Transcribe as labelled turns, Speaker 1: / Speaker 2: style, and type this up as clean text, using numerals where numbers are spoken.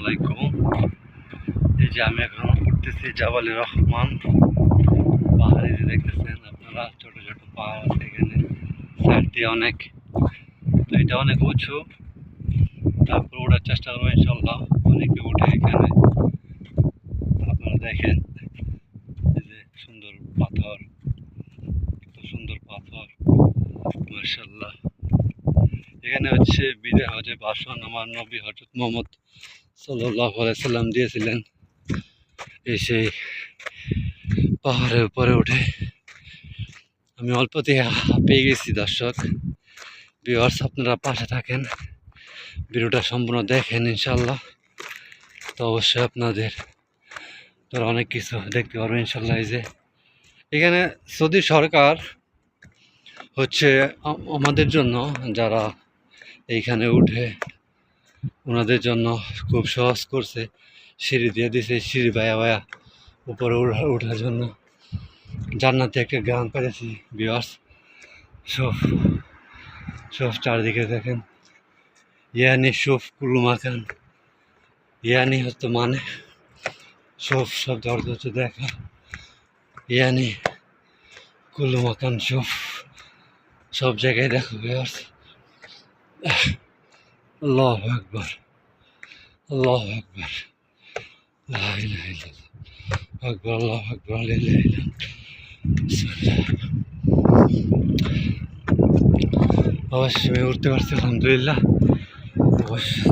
Speaker 1: আলাইকুম। এই যে আমি এখন উঠতেছি জাবালে রহমান পাহাড়ে, যে দেখতেছেন আপনারা ছোট ছোট পাহাড় আছে এখানে সাইড দিয়ে অনেক। তো এটা অনেক উঁচু, তারপর ওঠার চেষ্টা করবো ইনশাল্লাহ। অনেকে উঠে এখানে, আপনারা দেখেন এই যে সুন্দর পাথর, কত সুন্দর পাথর মাশাআল্লাহ। এখানে হচ্ছে বিদায় হজে ভাষণ আমার নবী হযরত মুহাম্মদ সাল্লাল্লাহু আলাইহি সাল্লাম দিয়েছিলেন। এই সেই পাহাড়ের উপরে উঠে আমি অল্পতেই পেয়ে গেছি। দর্শক ভিউয়ার্স, আপনারা পাশে থাকেন, ভিডিওটা সম্পূর্ণ দেখেন ইনশাল্লাহ। তো অবশ্যই আপনাদের তারা অনেক কিছু দেখতে পারবেন ইনশাল্লাহ। এই যে এখানে সৌদি সরকার হচ্ছে আমাদের জন্য, যারা এইখানে উঠে ওনাদের জন্য খুব সহজ করছে, সিঁড়ি দিয়ে দিছে, সিঁড়ি বায়া বায়া উপরে ওঠার জন্য। জান্নাতে একটা গ্রাম পেয়েছি ভিউয়ার্স। সব সব চারিদিকে দেখেন, ইয়ানি সব কুলু মাকান, ইয়ানি হচ্ছে মানে সব শব্দ অর্থ হচ্ছে দেখা, ইয়ানি কুলু মাকান সব, সব জায়গায় দেখো ভিউয়ার্স। আল্লাহু আকবার, আল্লাহু আকবার, লা ইলাহা ইল্লাল্লাহ, আকবার, আল্লাহু আকবার, লা ইলাহা ইল্লাল্লাহ। অবশ্যই আমি উঠতে পারছি আলহামদুলিল্লাহ। অবশ্যই